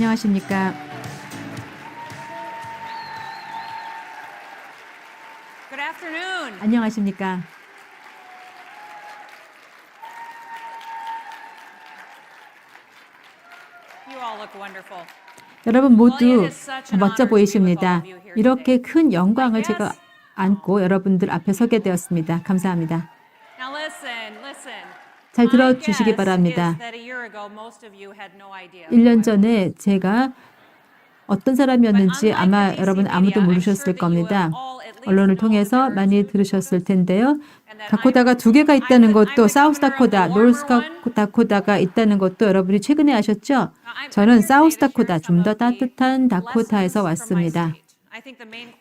안녕하십니까. Good afternoon. 안녕하십니까. You all look wonderful. 여러분 모두 Well, it is such an 멋져 honor to be with all 보이십니다. of you here 이렇게 today. 큰 영광을 I 제가 guess- 안고 여러분들 앞에 서게 되었습니다. 감사합니다. Now listen. 잘 My 들어주시기 guess 바랍니다. is that a year ago, most of you had no idea who 1년 I 전에 제가 어떤 사람이었는지 아마 여러분 아무도 모르셨을 겁니다. 언론을 통해서 많이 들으셨을 텐데요. 다코다가 두 개가 있다는 것도 사우스 다코다, 노스 다코다가 있다는 것도 여러분이 최근에 아셨죠? 저는 사우스 다코다, 좀 더 따뜻한 다코타에서 왔습니다.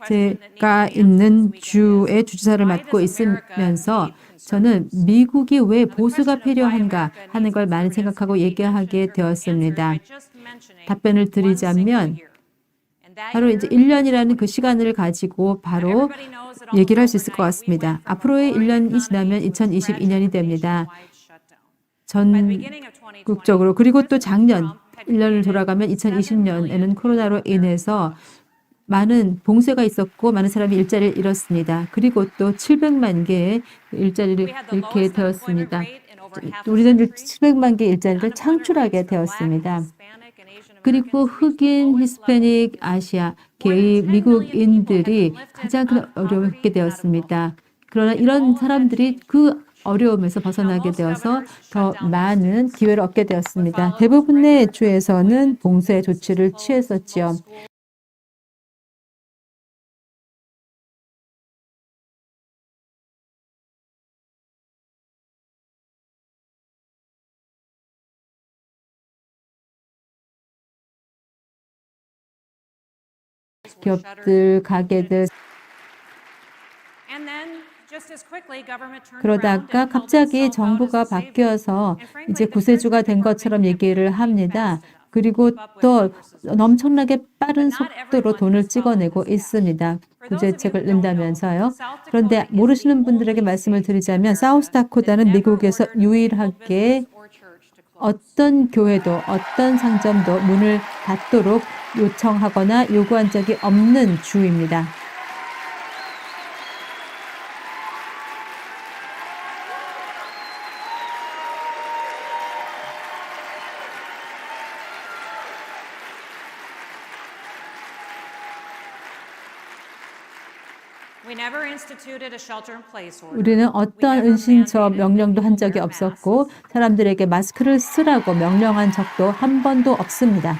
제가 있는 주의 주지사를 맡고 있으면서 저는 미국이 왜 보수가 필요한가 하는 걸 많이 생각하고 얘기하게 되었습니다. 답변을 드리자면 바로 이제 1년이라는 그 시간을 가지고 바로 얘기를 할 수 있을 것 같습니다. 앞으로의 1년이 지나면 2022년이 됩니다. 전국적으로. 그리고 또 작년 1년을 돌아가면 2020년에는 코로나로 인해서 많은 봉쇄가 있었고 많은 사람이 일자리를 잃었습니다. 그리고 또 700만 개의 일자리를 잃게 되었습니다. 우리는 700만 개의 일자리를 창출하게 되었습니다. 그리고 흑인, 히스패닉, 아시아, 게이, 미국인들이 가장 큰 어려움을 겪게 되었습니다. 그러나 이런 사람들이 그 어려움에서 벗어나게 되어서 더 많은 기회를 얻게 되었습니다. 대부분의 주에서는 봉쇄 조치를 취했었지요. 기업들, 가게들 그러다가 갑자기 정부가 바뀌어서 이제 구세주가 된 것처럼 얘기를 합니다. 그리고 또 엄청나게 빠른 속도로 돈을 찍어내고 있습니다. 구제책을 낸다면서요. 그런데 모르시는 분들에게 말씀을 드리자면 사우스다코다는 미국에서 유일하게 어떤 교회도 어떤 상점도 문을 닫도록 요청하거나 요구한 적이 없는 주입니다. 우리는 어떠한 은신처 명령도 한 적이 없었고 사람들에게 마스크를 쓰라고 명령한 적도 한 번도 없습니다.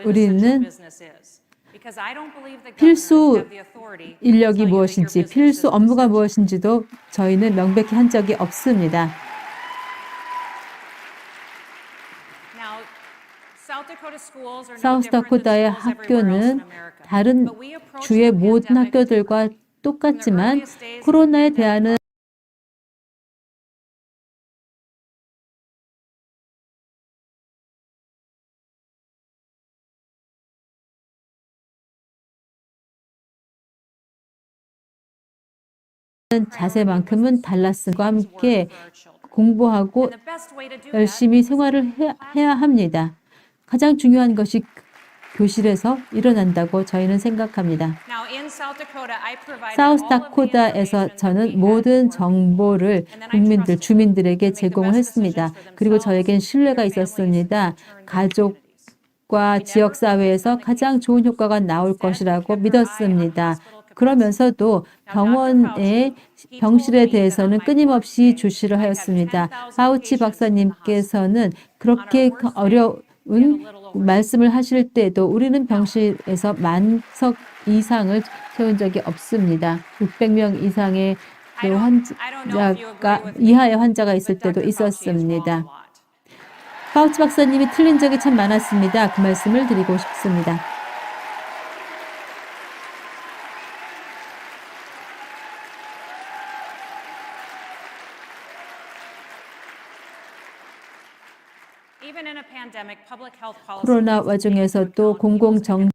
우리는 필수 인력이 무엇인지, 필수 업무가 무엇인지도 저희는 명백히 한 적이 없습니다. 사우스다코타의 학교는 다른 주의 모든 학교들과 똑같지만 코로나에 대한 자세만큼은 달라스과 함께 공부하고 열심히 생활을 해야 합니다. 가장 중요한 것이 교실에서 일어난다고 저희는 생각합니다. 사우스다코다에서 저는 모든 정보를 국민들, 주민들에게 제공을 했습니다. 그리고 저에겐 신뢰가 있었습니다. 가족과 지역사회에서 가장 좋은 효과가 나올 것이라고 믿었습니다. 그러면서도 병원의 병실에 대해서는 끊임없이 주시를 하였습니다. 파우치 박사님께서는 그렇게 어려운 말씀을 하실 때도 우리는 병실에서 만석 이상을 채운 적이 없습니다. 600명 이상의 환자가 이하의 환자가 있을 때도 있었습니다. 파우치 박사님이 틀린 적이 참 많았습니다. 그 말씀을 드리고 싶습니다. 코로나 와중에서도 공공정책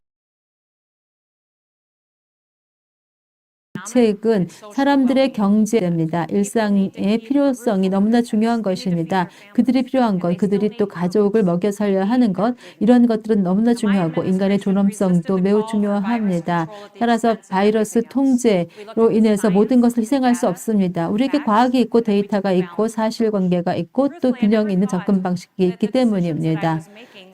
정책은 사람들의 경제입니다. 일상의 필요성이 너무나 중요한 것입니다. 그들이 필요한 것, 그들이 또 가족을 먹여 살려야 하는 것, 이런 것들은 너무나 중요하고 인간의 존엄성도 매우 중요합니다. 따라서 바이러스 통제로 인해서 모든 것을 희생할 수 없습니다. 우리에게 과학이 있고 데이터가 있고 사실관계가 있고 또 균형 있는 접근 방식이 있기 때문입니다.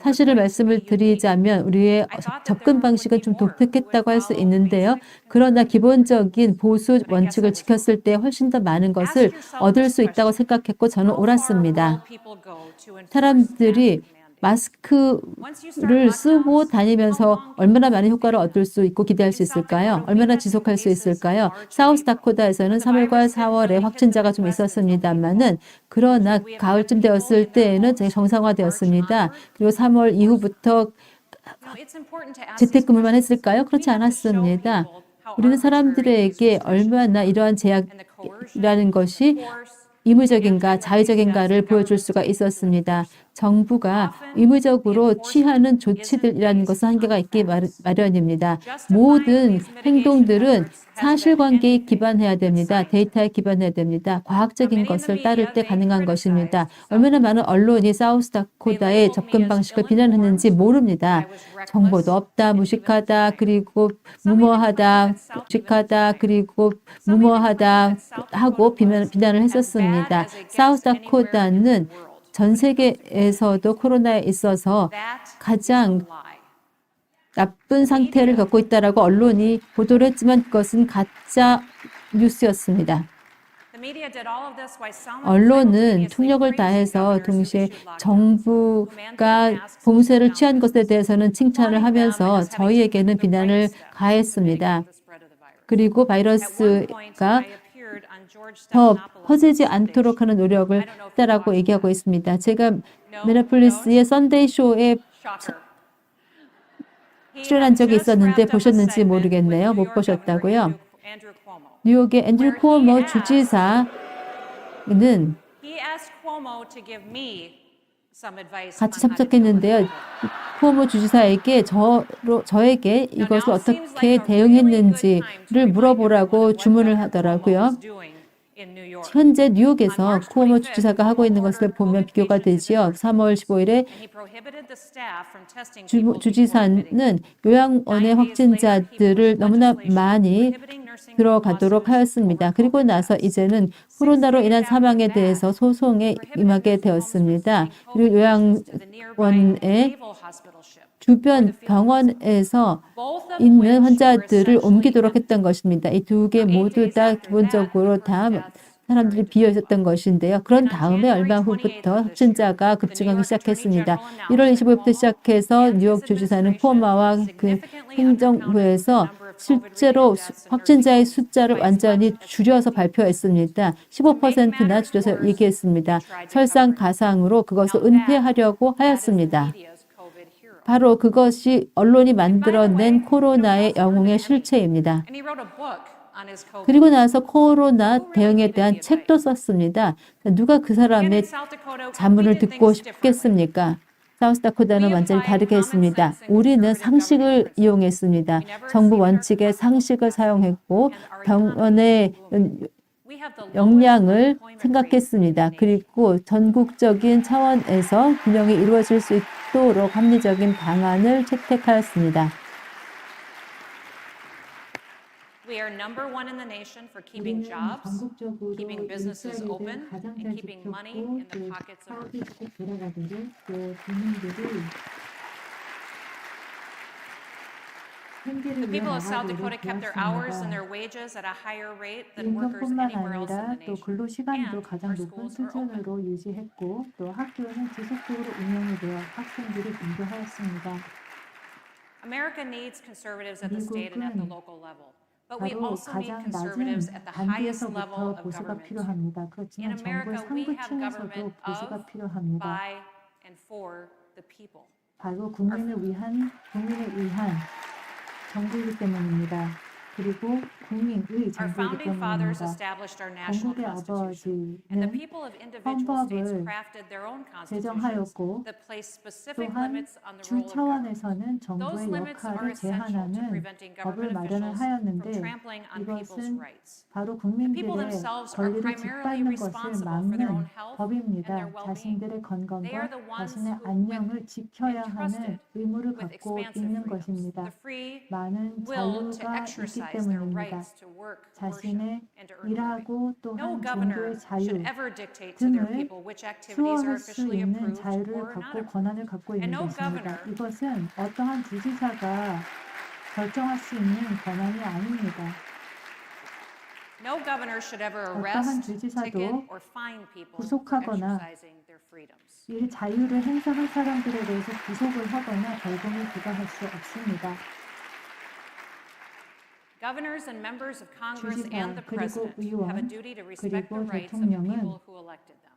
사실을 말씀을 드리자면 우리의 접근 방식은 좀 독특했다고 할 수 있는데요. 그러나 기본적인 보수 원칙을 지켰을 때 훨씬 더 많은 것을 얻을 수 있다고 생각했고 저는 옳았습니다. 사람들이 마스크를 쓰고 다니면서 얼마나 많은 효과를 얻을 수 있고 기대할 수 있을까요? 얼마나 지속할 수 있을까요? 사우스다코다에서는 3월과 4월에 확진자가 좀 있었습니다만은 그러나 가을쯤 되었을 때에는 정상화되었습니다. 그리고 3월 이후부터 재택근무만 했을까요? 그렇지 않았습니다. 우리는 사람들에게 얼마나 이러한 제약이라는 것이 의무적인가 자의적인가를 보여줄 수가 있었습니다. 정부가 의무적으로 취하는 조치들이라는 것은 한계가 있기 마련입니다. 모든 행동들은 사실관계에 기반해야 됩니다. 데이터에 기반해야 됩니다. 과학적인 것을 따를 때 가능한 것입니다. 얼마나 많은 언론이 사우스다코다의 접근 방식을 비난했는지 모릅니다. 정보도 없다, 무식하다, 그리고 무모하다, 무식하다, 그리고 무모하다 하고 비난을 했었습니다. 사우스다코다는 전 세계에서도 코로나에 있어서 가장 나쁜 상태를 겪고 있다라고 언론이 보도를 했지만 그것은 가짜 뉴스였습니다. 언론은 총력을 다해서 동시에 정부가 봉쇄를 취한 것에 대해서는 칭찬을 하면서 저희에게는 비난을 가했습니다. 그리고 바이러스가 더 퍼지지 않도록 하는 노력을 했다라고 얘기하고 있습니다. 제가 미네폴리스의 선데이 쇼에 출연한 적이 있었는데 보셨는지 모르겠네요. 못 보셨다고요? 뉴욕의 앤드류 쿠오모 주지사는 같이 참석했는데요. 쿠오모 주지사에게 저에게 이것을 어떻게 대응했는지를 물어보라고 주문을 하더라고요. 현재 뉴욕에서 쿠오모 주지사가 하고 있는 것을 보면 비교가 되지요. 3월 15일에 주지사는 요양원의 확진자들을 너무나 많이 들어가도록 하였습니다. 그리고 나서 이제는 코로나로 인한 사망에 대해서 소송에 임하게 되었습니다. 그리고 요양원의 주변 병원에서 있는 환자들을 옮기도록 했던 것입니다. 이 두 개 모두 다 기본적으로 다 사람들이 비어 있었던 것인데요. 그런 다음에 얼마 후부터 확진자가 급증하기 시작했습니다. 1월 25일부터 시작해서 뉴욕 주지사는 포마와 그 행정부에서 실제로 확진자의 숫자를 완전히 줄여서 발표했습니다. 15%나 줄여서 얘기했습니다. 설상가상으로 그것을 은폐하려고 하였습니다. 바로 그것이 언론이 만들어낸 코로나의 영웅의 실체입니다. 그리고 나서 코로나 대응에 대한 책도 썼습니다. 누가 그 사람의 자문을 듣고 싶겠습니까? 사우스다코다는 완전히 다르게 했습니다. 우리는 상식을 이용했습니다. 정부 원칙의 상식을 사용했고 병원의 역량을 생각했습니다. 그리고 전국적인 차원에서 균형이 이루어질 수 있도록 합리적인 방안을 채택하였습니다. 우리는 전국적으로 일자리를 가장 잘 지켰고 또 사업이 쭉 돌아가도록 또 국민들이 The people of South Dakota kept their hours and their wages at a higher rate than workers 임금뿐만 anywhere else in 아니라 the 또 nation. 근로 시간도 And 가장 our 높은 schools are open. 수준으로 유지했고 또 학교는 지속적으로 운영이 되어 학생들이 공부하였습니다. America needs conservatives at the state and at the 미국은 local level. But we 바로 also need 가장 conservatives 낮은 at the highest level 단계에서부터 of 보수가 government. 필요합니다. In 그렇지만 정부의 America, we have 상부층에서도 government 보수가 of, 필요합니다. by, and for the people. 바로 국민을 위한 정부이기 때문입니다. 그리고 국민의 Our 정부이기 founding fathers 때문입니다. established our national 건국의 constitution, and the 아버지는 people of individual states 헌법을 crafted their own constitutions 제정하였고 that place specific 또한 limits on the 주 role of government. 차원에서는 Those 정부의 limits are 역할을 essential to 제한하는 preventing 법을 government 마련을 officials from 하였는데 trampling on people's 이것은 rights. 바로 The people 국민들의 themselves are 권리를 primarily 짓밟는 것을 responsible for their own 막는 health and their 법입니다. well-being. 자신들의 They are 건강과 the ones 자신의 who, 안녕을 with 지켜야 하는 entrusted 의무를 with 갖고 expansive 있는 freedoms, 것입니다. the free 많은 will to 자유가 있기 exercise their 때문입니다. rights to work, worship, 자신의 and to earn a living. 일하고 No 또한 governor 종교의 자유 should ever dictate to their 등을 people which activities are 수호할 수 officially 있는 approved 자유를 or not 갖고 approved. 권한을 갖고 있는 And no 것입니다. governor 이것은 어떠한 주지사가 결정할 수 있는 권한이 아닙니다. No governor should ever 어떠한 arrest, 주지사도 ticket, or fine people for 구속하거나 exercising their freedoms. 이 자유를 행사할 사람들에 대해서 구속을 하거나 벌금을 부과할 수 없습니다. Governors and members of Congress 주지사, and the 그리고 president 의원, have a duty to respect the 그리고 rights of the 대통령은 people who elected them.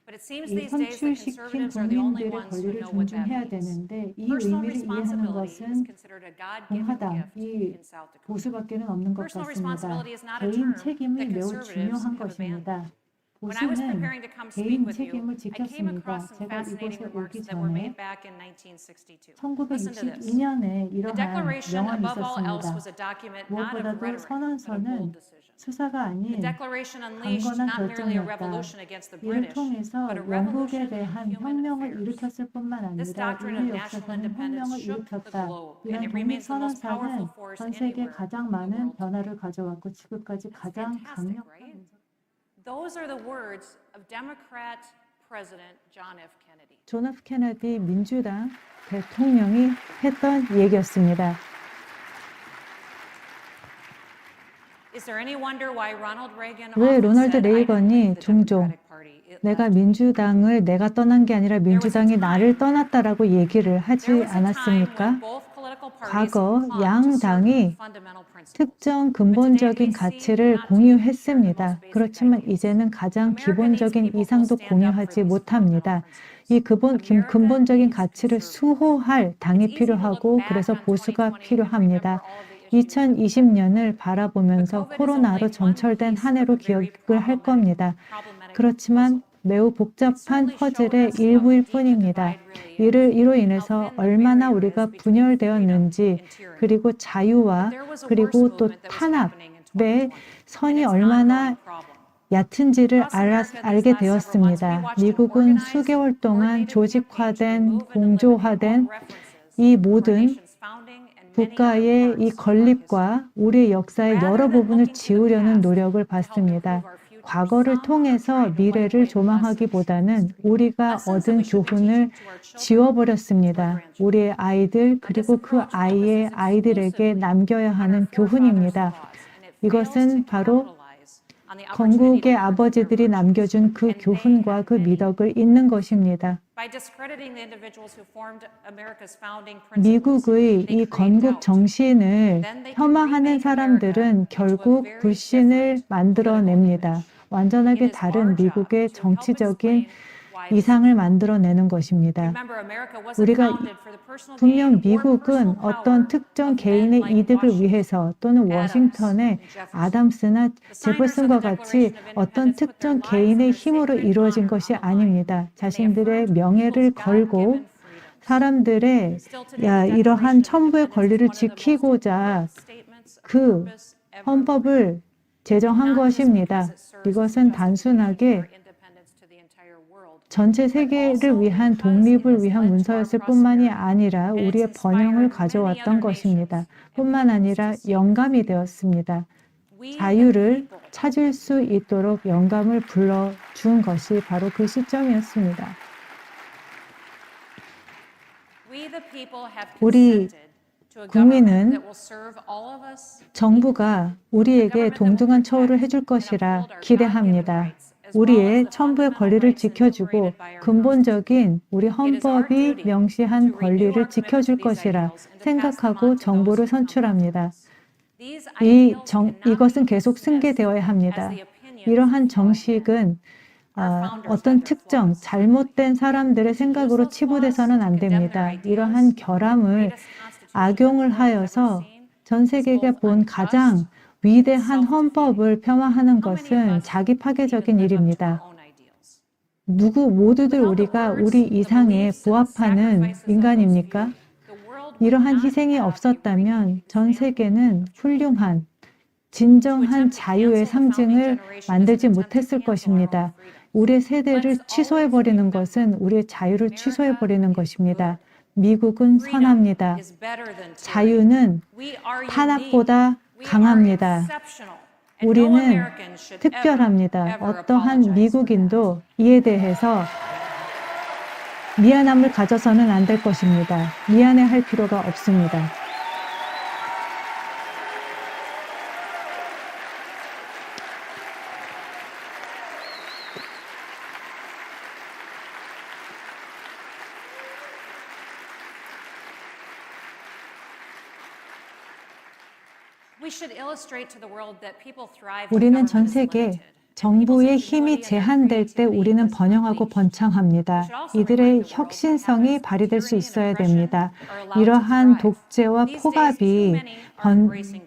But it seems 이 these days that 선출시킨 conservatives are the only 국민들의 ones who 권리를 know what that 존중해야 means. 되는데 이 Personal 의미를 이해하는 responsibility is 것은 considered a God-given 공화당, gift 이 in South Dakota. 보수밖에는 없는 것 Personal 같습니다. responsibility is not a 개인 term 책임이 that 매우 conservatives 중요한 have 것입니다. When I was 보수는 preparing to come speak 개인 with you, 책임을 I came 지켰습니다. across some 제가 fascinating 이곳에 remarks 오기 that were 전에 made back in 1962. Listen to this. 1962년에 The 이러한 Declaration, 명언이 above all else, 있었습니다. was a document not of 무엇보다도 rhetoric, but of 선언서는 bold decision. 수사가 The 아닌 Declaration unleashed 강건한 not merely a 결정이었다. revolution against the 이를 British, 통해서 but a 영국에 revolution 대한 in human 혁명을 affairs. 일으켰을 뿐만 This 아니라 doctrine 인류 of national 역사상의 independence 혁명을 shook the 일으켰다. globe, and 이러한 it remains the most powerful 독립선언사는 force 전 세계 anywhere 가장 in the 많은 world. 변화를 가져왔고 지금까지 가장 fantastic, 강력한 right? Those are the words of Democrat President John F. Kennedy. 존 F 케네디 민주당 대통령이 했던 얘기였습니다. Is there any wonder why Ronald Reagan 왜 often 로널드 said, "I don't 레이건이 leave the 종종 Democratic Party, it 내가 left me"? 민주당을 내가 떠난 게 아니라 민주당이 나를 떠났다라고 얘기를 There 하지 was a time when 않았습니까? both political parties 과거 clung to 양 당이 certain fundamental principles. 특정 근본적인 가치를 공유했습니다. 그렇지만 이제는 가장 기본적인 이상도 공유하지 못합니다. 이 근본적인 가치를 수호할 당이 필요하고 그래서 보수가 필요합니다. 2020년을 바라보면서 코로나로 점철된 한 해로 기억을 할 겁니다. 그렇지만 매우 복잡한 퍼즐의 일부일 뿐입니다. 이로 인해서 얼마나 우리가 분열되었는지 그리고 자유와 그리고 또 탄압의 선이 얼마나 얕은지를 알게 되었습니다. 미국은 수개월 동안 조직화된, 공조화된 이 모든 국가의 이 건립과 우리의 역사의 여러 부분을 지우려는 노력을 봤습니다. 과거를 통해서 미래를 조망하기보다는 우리가 얻은 교훈을 지워버렸습니다. 우리의 아이들 그리고 그 아이의 아이들에게 남겨야 하는 교훈입니다. 이것은 바로 건국의 아버지들이 남겨준 그 교훈과 그 미덕을 잇는 것입니다. 미국의 이 건국 정신을 폄하하는 사람들은 결국 불신을 만들어냅니다. 완전하게 다른 미국의 정치적인 이상을 만들어내는 것입니다. 우리가 분명 미국은 어떤 특정 개인의 이득을 위해서 또는 워싱턴의 아담스나 제퍼슨과 같이 어떤 특정 개인의 힘으로 이루어진 것이 아닙니다. 자신들의 명예를 걸고 사람들의 이러한 천부의 권리를 지키고자 그 헌법을 제정한 것입니다. 이것은 단순하게 전체 세계를 위한 독립을 위한 문서였을 뿐만이 아니라 우리의 번영을 가져왔던 것입니다. 뿐만 아니라 영감이 되었습니다. 자유를 찾을 수 있도록 영감을 불러준 것이 바로 그 시점이었습니다. 우리 국민은 정부가 우리에게 동등한 처우를 해줄 것이라 기대합니다. 우리의 천부의 권리를 지켜주고 근본적인 우리 헌법이 명시한 권리를 지켜줄 것이라 생각하고 정부를 선출합니다. 이것은 계속 승계되어야 합니다. 이러한 정식은 어떤 특정 잘못된 사람들의 생각으로 치부돼서는 안 됩니다. 이러한 결함을 악용을 하여서 전 세계가 본 가장 위대한 헌법을 폄하하는 것은 자기 파괴적인 일입니다. 모두들 우리가 우리 이상에 부합하는 인간입니까? 이러한 희생이 없었다면 전 세계는 훌륭한, 진정한 자유의 상징을 만들지 못했을 것입니다. 우리의 세대를 취소해버리는 것은 우리의 자유를 취소해버리는 것입니다. 미국은 선합니다. 자유는 탄압보다 강합니다. 우리는 특별합니다. 어떠한 미국인도 이에 대해서 미안함을 가져서는 안 될 것입니다. 미안해할 필요가 없습니다. 우리는 전 세계 정부의 힘이 제한될 때 우리는 번영하고 번창합니다. 이들의 혁신성이 발휘될 수 있어야 됩니다. 이러한 독재와 폭압이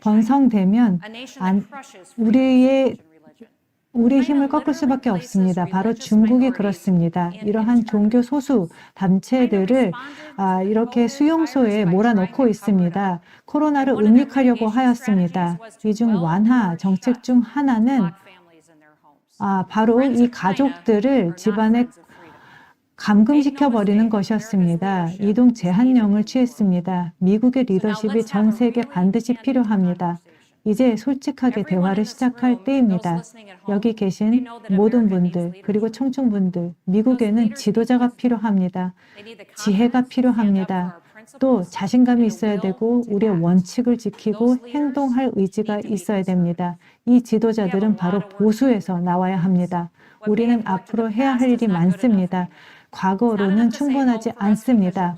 번성되면 우리의 힘을 꺾을 수밖에 없습니다. 바로 중국이 그렇습니다. 이러한 종교 소수 단체들을 이렇게 수용소에 몰아넣고 있습니다. 코로나를 음닉하려고 하였습니다. 이 중 완화 정책 중 하나는 바로 이 가족들을 집안에 감금시켜버리는 것이었습니다. 이동 제한령을 취했습니다. 미국의 리더십이 전 세계에 반드시 필요합니다. 이제 솔직하게 대화를 시작할 때입니다. 여기 계신 모든 분들, 그리고 청중분들, 미국에는 지도자가 필요합니다. 지혜가 필요합니다. 또 자신감이 있어야 되고 우리의 원칙을 지키고 행동할 의지가 있어야 됩니다. 이 지도자들은 바로 보수에서 나와야 합니다. 우리는 앞으로 해야 할 일이 많습니다. 과거로는 충분하지 않습니다.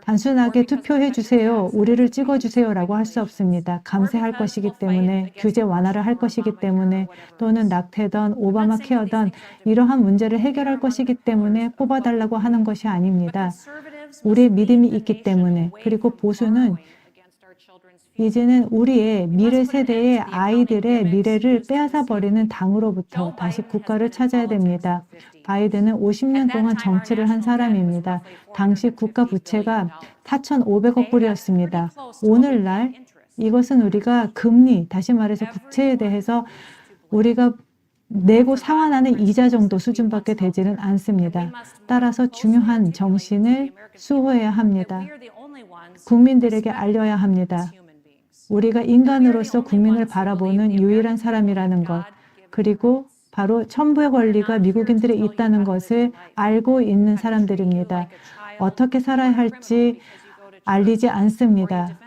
단순하게 투표해 주세요, 우리를 찍어 주세요라고 할 수 없습니다. 감세할 것이기 때문에, 규제 완화를 할 것이기 때문에, 또는 낙태든 오바마 케어든 이러한 문제를 해결할 것이기 때문에 뽑아달라고 하는 것이 아닙니다. 우리의 믿음이 있기 때문에, 그리고 보수는 이제는 우리의 미래 세대의 아이들의 미래를 빼앗아 버리는 당으로부터 다시 국가를 찾아야 됩니다. 바이든은 50년 동안 정치를 한 사람입니다. 당시 국가 부채가 4,500억 불이었습니다. 오늘날 이것은 우리가 금리, 다시 말해서 국채에 대해서 우리가 내고 상환하는 이자 정도 수준밖에 되지는 않습니다. 따라서 중요한 정신을 수호해야 합니다. 국민들에게 알려야 합니다. 우리가 인간으로서 국민을 바라보는 유일한 사람이라는 것, 그리고 바로 천부의 권리가 미국인들에 있다는 것을 알고 있는 사람들입니다. 어떻게 살아야 할지 알리지 않습니다.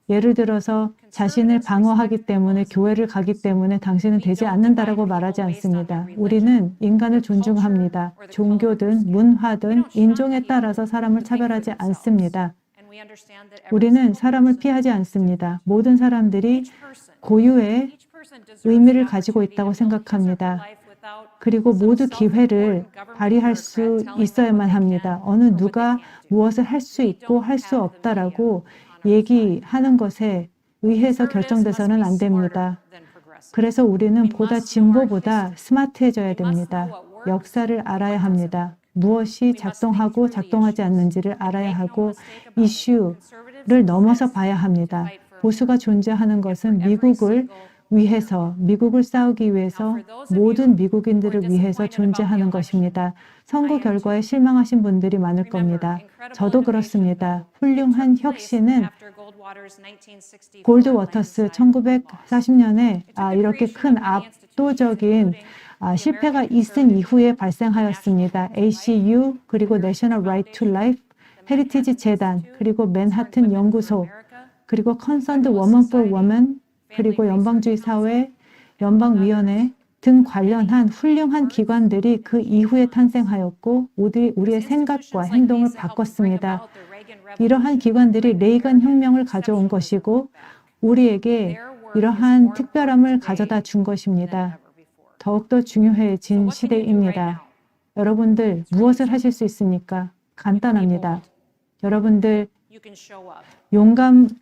예를 들어서 자신을 방어하기 때문에, 교회를 가기 때문에 당신은 되지 않는다라고 말하지 않습니다. 우리는 인간을 존중합니다. 종교든 문화든 인종에 따라서 사람을 차별하지 않습니다. 우리는 사람을 피하지 않습니다. 모든 사람들이 고유의 의미를 가지고 있다고 생각합니다. 그리고 모두 기회를 발휘할 수 있어야만 합니다. 어느 누가 무엇을 할 수 있고 할 수 없다라고 얘기하는 것에 의해서 결정돼서는 안 됩니다. 그래서 우리는 보다 진보보다 스마트해져야 됩니다. 역사를 알아야 합니다. 무엇이 작동하고 작동하지 않는지를 알아야 하고 이슈를 넘어서 봐야 합니다. 보수가 존재하는 것은 미국을 위해서, 미국을 싸우기 위해서, 모든 미국인들을 위해서 존재하는 것입니다. 선거 결과에 실망하신 분들이 많을 겁니다. 저도 그렇습니다. 훌륭한 혁신은 골드워터스 1940년에 이렇게 큰 압도적인 실패가 있은 이후에 발생하였습니다. ACU, 그리고 National Right to Life, 헤리티지 재단, 그리고 맨하튼 연구소, 그리고 Concerned Women for Women, 그리고 연방주의 사회, 연방위원회 등 관련한 훌륭한 기관들이 그 이후에 탄생하였고 우리의 생각과 행동을 바꿨습니다. 이러한 기관들이 레이건 혁명을 가져온 것이고 우리에게 이러한 특별함을 가져다 준 것입니다. 더욱더 중요해진 시대입니다. 여러분들 무엇을 하실 수 있습니까? 간단합니다. 여러분들 you can show up.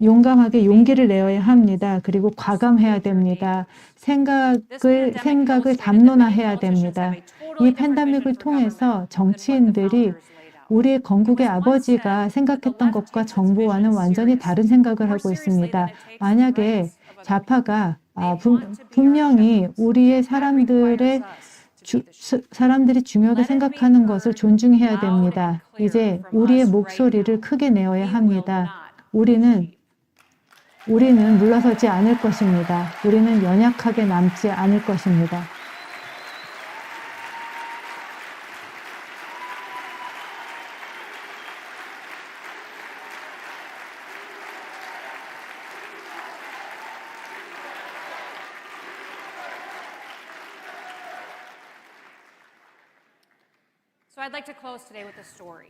용감하게 용기를 내어야 합니다. 그리고 과감해야 됩니다. 생각을 담론화해야 됩니다. 이 팬데믹을 통해서 정치인들이 우리의 건국의 아버지가 생각했던 것과 정부와는 완전히 다른 생각을 하고 있습니다. 만약에 좌파가 분명히 우리의 사람들이 중요하게 생각하는 것을 존중해야 됩니다. 이제 우리의 목소리를 크게 내어야 합니다. 우리는 물러서지 않을 것입니다. 우리는 연약하게 남지 않을 것입니다. So I'd like to close today with a story.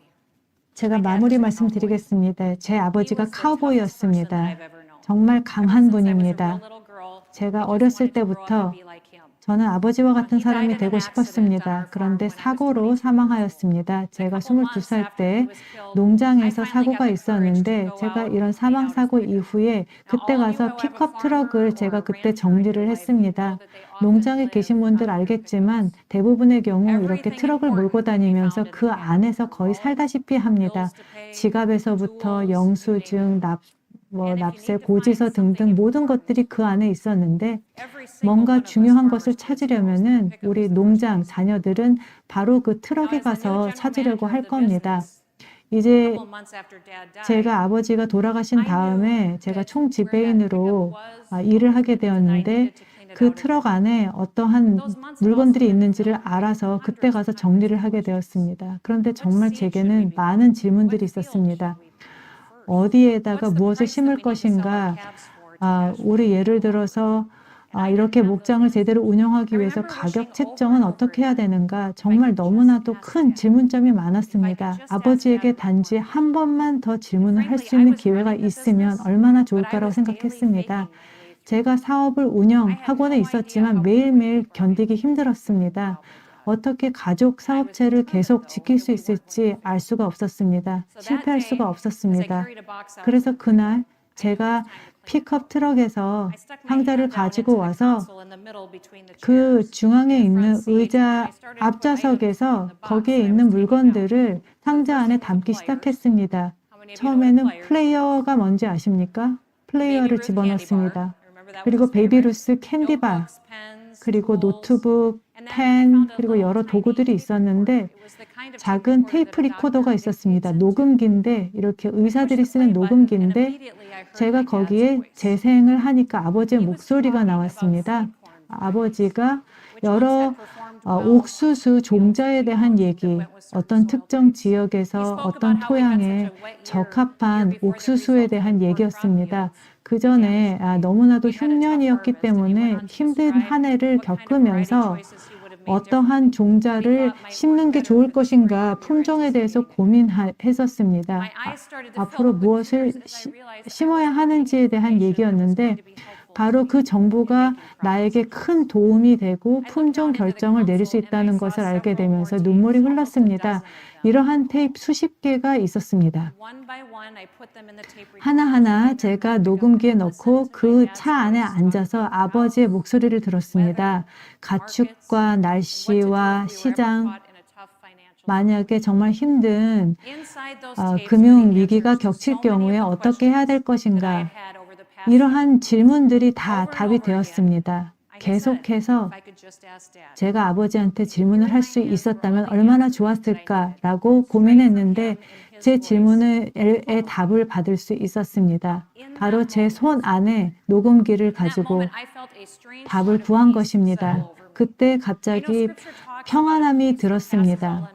제가 마무리 말씀드리겠습니다. 제 아버지가 카우보이였습니다. 정말 강한 분입니다. 제가 어렸을 때부터 저는 아버지와 같은 사람이 되고 싶었습니다. 그런데 사고로 사망하였습니다. 제가 22살 때 농장에서 사고가 있었는데 제가 이런 사망 사고 이후에 그때 가서 픽업 트럭을 제가 그때 정리를 했습니다. 농장에 계신 분들 알겠지만 대부분의 경우 이렇게 트럭을 몰고 다니면서 그 안에서 거의 살다시피 합니다. 지갑에서부터 영수증, 납세, 고지서 등등 모든 것들이 그 안에 있었는데 뭔가 중요한 것을 찾으려면은 우리 농장 자녀들은 바로 그 트럭에 가서 찾으려고 할 겁니다. 이제 제가 아버지가 돌아가신 다음에 제가 총지배인으로 일을 하게 되었는데 그 트럭 안에 어떠한 물건들이 있는지를 알아서 그때 가서 정리를 하게 되었습니다. 그런데 정말 제게는 많은 질문들이 있었습니다. 어디에다가 무엇을 심을 것인가? 우리 예를 들어서 이렇게 목장을 제대로 운영하기 위해서 가격 책정은 어떻게 해야 되는가? 정말 너무나도 큰 질문점이 많았습니다. 아버지에게 단지 한 번만 더 질문을 할 수 있는 기회가 있으면 얼마나 좋을까라고 생각했습니다. 제가 사업을 운영하고는 있었지만 매일매일 견디기 힘들었습니다. 어떻게 가족 사업체를 계속 지킬 수 있을지 알 수가 없었습니다. 실패할 수가 없었습니다. 그래서 그날 제가 픽업 트럭에서 상자를 가지고 와서 그 중앙에 있는 의자 앞좌석에서 거기에 있는 물건들을 상자 안에 담기 시작했습니다. 처음에는 플레이어가 뭔지 아십니까? 플레이어를 집어넣습니다. 그리고 베이비루스 캔디바, 그리고 노트북, 펜, 그리고 여러 도구들이 있었는데 작은 테이프 리코더가 있었습니다. 녹음기인데 이렇게 의사들이 쓰는 녹음기인데 제가 거기에 재생을 하니까 아버지의 목소리가 나왔습니다. 아버지가 여러 옥수수 종자에 대한 얘기, 어떤 특정 지역에서 어떤 토양에 적합한 옥수수에 대한 얘기였습니다. 그 전에 너무나도 흉년이었기 때문에 힘든 한 해를 겪으면서 어떠한 종자를 심는 게 좋을 것인가 품종에 대해서 고민했었습니다. 앞으로 무엇을 심어야 하는지에 대한 얘기였는데 바로 그 정보가 나에게 큰 도움이 되고 품종 결정을 내릴 수 있다는 것을 알게 되면서 눈물이 흘렀습니다. 이러한 테이프 수십 개가 있었습니다. 하나하나 제가 녹음기에 넣고 그 차 안에 앉아서 아버지의 목소리를 들었습니다. 가축과 날씨와 시장, 만약에 정말 힘든 금융 위기가 겹칠 경우에 어떻게 해야 될 것인가? 이러한 질문들이 다 답이 되었습니다. 계속해서 제가 아버지한테 질문을 할 수 있었다면 얼마나 좋았을까라고 고민했는데 제 질문의 답을 받을 수 있었습니다. 바로 제 손 안에 녹음기를 가지고 답을 구한 것입니다. 그때 갑자기 평안함이 들었습니다.